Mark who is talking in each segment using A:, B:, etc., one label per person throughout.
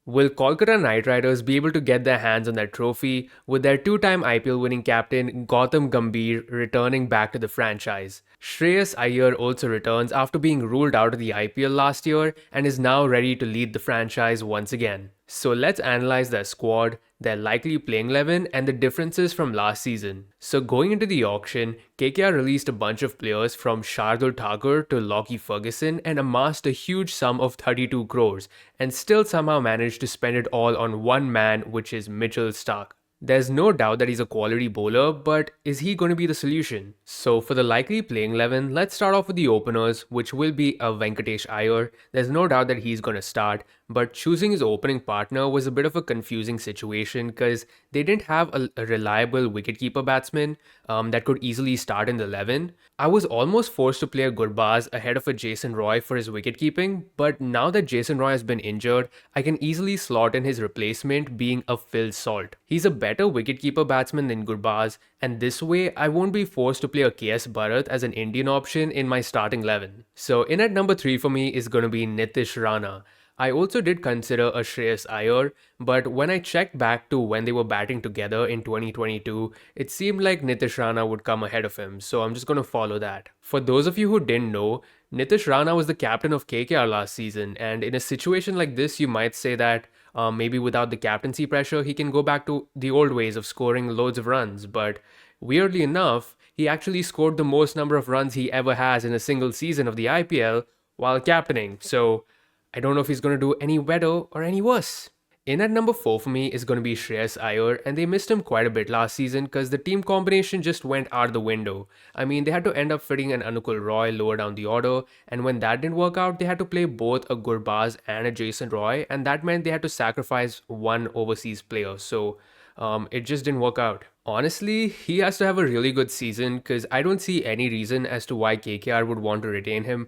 A: Will Kolkata Knight Riders be able to get their hands on that trophy with their two-time IPL winning captain Gautam Gambhir returning back to the franchise? Shreyas Iyer also returns after being ruled out of the IPL last year and is now ready to lead the franchise once again. So let's analyze their squad, their likely playing 11, and the differences from last season. So going into the auction, KKR released a bunch of players from Shardul Thakur to Lockie Ferguson and amassed a huge sum of 32 crores, and still somehow managed to spend it all on one man, which is Mitchell Starc. There's no doubt that he's a quality bowler, but is he going to be the solution? So for the likely playing 11, let's start off with the openers, which will be a Venkatesh Iyer. There's no doubt that he's going to start, but choosing his opening partner was a bit of a confusing situation because they didn't have a reliable wicketkeeper batsman that could easily start in the 11. I was almost forced to play a Gurbaz ahead of a Jason Roy for his wicketkeeping, but now that Jason Roy has been injured, I can easily slot in his replacement being a Phil Salt. He's a better wicketkeeper batsman than Gurbaz, and this way I won't be forced to play a KS Bharat as an Indian option in my starting 11. So in at number 3 for me is going to be Nitish Rana. I also did consider a Shreyas Iyer, but when I checked back to when they were batting together in 2022, it seemed like Nitish Rana would come ahead of him, so I'm just going to follow that. For those of you who didn't know, Nitish Rana was the captain of KKR last season, and in a situation like this, you might say that maybe without the captaincy pressure, he can go back to the old ways of scoring loads of runs, but weirdly enough, he actually scored the most number of runs he ever has in a single season of the IPL while captaining, so I don't know if he's going to do any better or any worse. In at number 4 for me is going to be Shreyas Iyer, and they missed him quite a bit last season because the team combination just went out the window. I mean, they had to end up fitting an Anukul Roy lower down the order, and when that didn't work out, they had to play both a Gurbaz and a Jason Roy, and that meant they had to sacrifice one overseas player, so it just didn't work out. Honestly, he has to have a really good season because I don't see any reason as to why KKR would want to retain him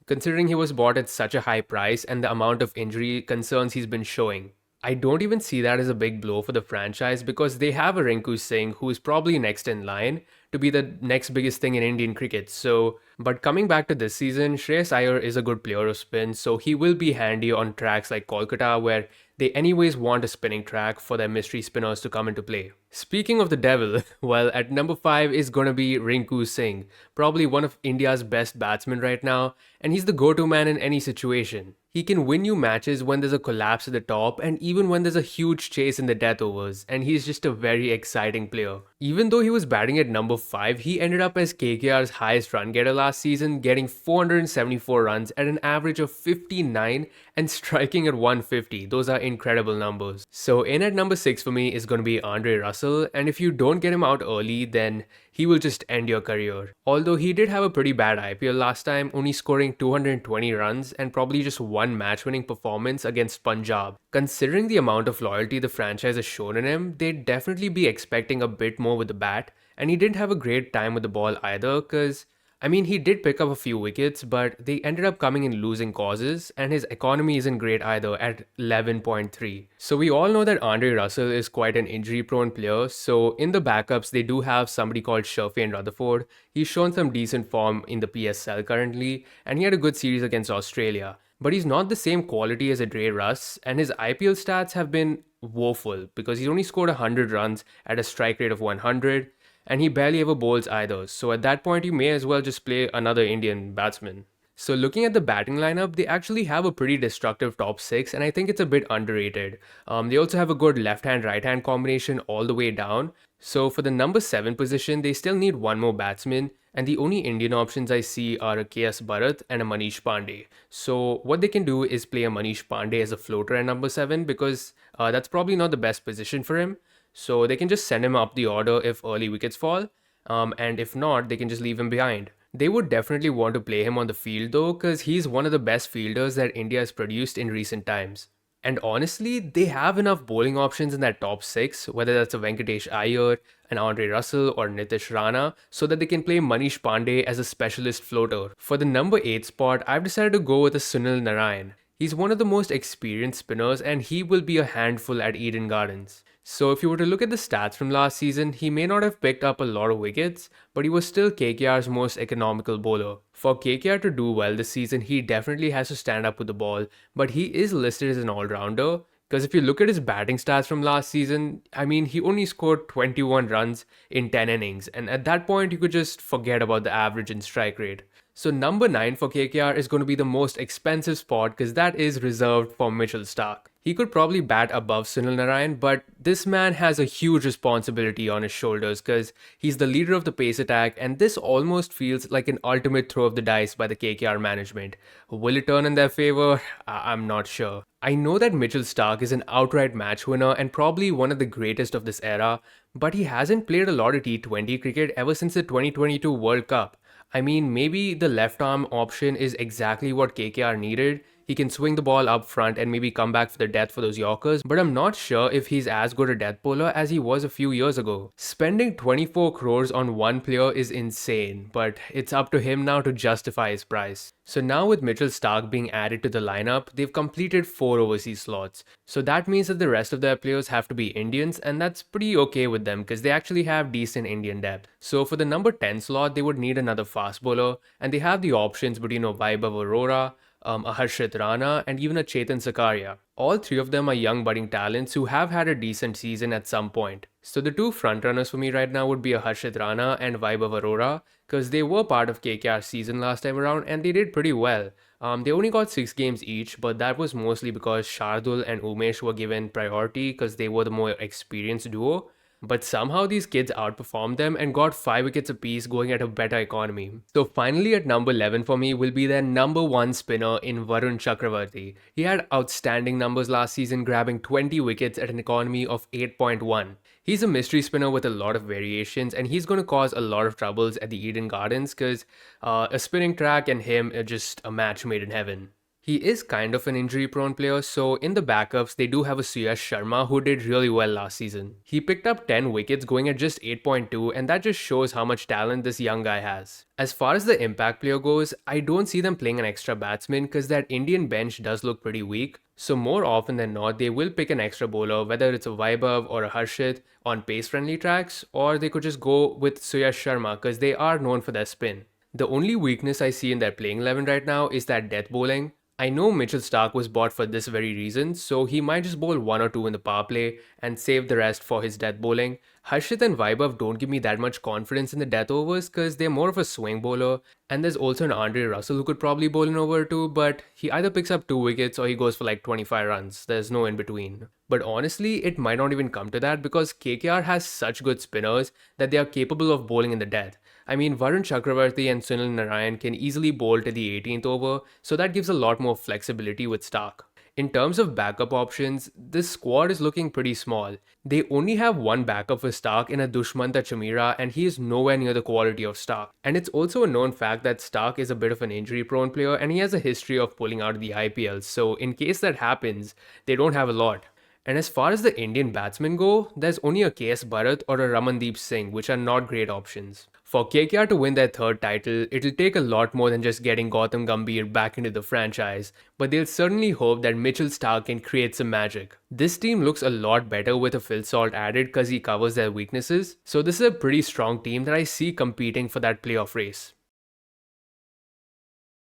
A: considering he was bought at such a high price and the amount of injury concerns he's been showing. I don't even see that as a big blow for the franchise because they have a Rinku Singh who is probably next in line to be the next biggest thing in Indian cricket. So, but coming back to this season, Shreyas Iyer is a good player of spin, so he will be handy on tracks like Kolkata where they anyways want a spinning track for their mystery spinners to come into play. Speaking of the devil, well, at number 5 is gonna be Rinku Singh, probably one of India's best batsmen right now, and he's the go-to man in any situation. He can win you matches when there's a collapse at the top and even when there's a huge chase in the death overs, and he's just a very exciting player. Even though he was batting at number 5, he ended up as KKR's highest run getter last season, getting 474 runs at an average of 59 and striking at 150. Those are incredible numbers. So in at number 6 for me is going to be Andre Russell, and if you don't get him out early, then he will just end your career. Although he did have a pretty bad IPL last time, only scoring 220 runs and probably just one match-winning performance against Punjab. Considering the amount of loyalty the franchise has shown in him, they'd definitely be expecting a bit more with the bat, and he didn't have a great time with the ball either because he did pick up a few wickets, but they ended up coming in losing causes, and his economy isn't great either at 11.3. So we all know that Andre Russell is quite an injury-prone player, so in the backups, they do have somebody called Sherfane Rutherford. He's shown some decent form in the PSL currently, and he had a good series against Australia. But he's not the same quality as a Dre Russ, and his IPL stats have been woeful because he's only scored 100 runs at a strike rate of 100, and he barely ever bowls either. So at that point, you may as well just play another Indian batsman. So looking at the batting lineup, they actually have a pretty destructive top 6, and I think it's a bit underrated. They also have a good left-hand, right-hand combination all the way down. So for the number 7 position, they still need one more batsman, and the only Indian options I see are a KS Bharat and a Manish Pandey. So what they can do is play a Manish Pandey as a floater at number 7 because that's probably not the best position for him. So they can just send him up the order if early wickets fall, and if not, they can just leave him behind. They would definitely want to play him on the field though, because he's one of the best fielders that India has produced in recent times. And honestly, they have enough bowling options in that top 6, whether that's a Venkatesh Iyer, an Andre Russell, or Nitish Rana, so that they can play Manish Pandey as a specialist floater. For the number 8 spot, I've decided to go with a Sunil Narayan. He's one of the most experienced spinners and he will be a handful at Eden Gardens. So if you were to look at the stats from last season, he may not have picked up a lot of wickets, but he was still KKR's most economical bowler. For KKR to do well this season, he definitely has to stand up with the ball, but he is listed as an all-rounder. Because if you look at his batting stats from last season, I mean, he only scored 21 runs in 10 innings, and at that point, you could just forget about the average and strike rate. So, number 9 for KKR is going to be the most expensive spot because that is reserved for Mitchell Starc. He could probably bat above Sunil Narayan, but this man has a huge responsibility on his shoulders because he's the leader of the pace attack, and this almost feels like an ultimate throw of the dice by the KKR management. Will it turn in their favor? I'm not sure. I know that Mitchell Starc is an outright match winner and probably one of the greatest of this era, but he hasn't played a lot of T20 cricket ever since the 2022 World Cup. I mean, maybe the left arm option is exactly what KKR needed. He can swing the ball up front and maybe come back for the death for those Yorkers, but I'm not sure if he's as good a death bowler as he was a few years ago. Spending 24 crores on one player is insane, but it's up to him now to justify his price. So now with Mitchell Starc being added to the lineup, they've completed 4 overseas slots. So that means that the rest of their players have to be Indians, and that's pretty okay with them because they actually have decent Indian depth. So for the number 10 slot, they would need another fast bowler, and they have the options between a Vaibhav Arora, a Harshit Rana, and even a Chetan Sakaria. All 3 of them are young budding talents who have had a decent season at some point. So the 2 frontrunners for me right now would be a Harshit Rana and Vaibhav Arora because they were part of KKR's season last time around and they did pretty well. They only got 6 games each, but that was mostly because Shardul and Umesh were given priority because they were the more experienced duo. But somehow these kids outperformed them and got 5 wickets apiece going at a better economy. So finally at number 11 for me will be their number 1 spinner in Varun Chakravarti. He had outstanding numbers last season, grabbing 20 wickets at an economy of 8.1. He's a mystery spinner with a lot of variations and he's going to cause a lot of troubles at the Eden Gardens because a spinning track and him are just a match made in heaven. He is kind of an injury-prone player, so in the backups, they do have a Suyash Sharma who did really well last season. He picked up 10 wickets going at just 8.2, and that just shows how much talent this young guy has. As far as the impact player goes, I don't see them playing an extra batsman because that Indian bench does look pretty weak. So more often than not, they will pick an extra bowler, whether it's a Vaibhav or a Harshit on pace-friendly tracks, or they could just go with Suyash Sharma because they are known for their spin. The only weakness I see in their playing 11 right now is that death bowling. I know Mitchell Starc was bought for this very reason, so he might just bowl 1 or 2 in the power play and save the rest for his death bowling. Harshit and Vaibhav don't give me that much confidence in the death overs because they're more of a swing bowler, and there's also an Andre Russell who could probably bowl an over or 2, but he either picks up 2 wickets or he goes for like 25 runs. There's no in between. But honestly, it might not even come to that because KKR has such good spinners that they are capable of bowling in the death. I mean, Varun Chakravarti and Sunil Narayan can easily bowl to the 18th over, so that gives a lot more flexibility with Starc. In terms of backup options, this squad is looking pretty small. They only have one backup for Starc in a Dushmanta Chamira, and he is nowhere near the quality of Starc. And it's also a known fact that Starc is a bit of an injury-prone player and he has a history of pulling out of the IPL, so in case that happens, they don't have a lot. And as far as the Indian batsmen go, there's only a KS Bharat or a Ramandeep Singh, which are not great options. For KKR to win their 3rd title, it'll take a lot more than just getting Gautam Gambhir back into the franchise, but they'll certainly hope that Mitchell Starc can create some magic. This team looks a lot better with a Phil Salt added because he covers their weaknesses, so this is a pretty strong team that I see competing for that playoff race.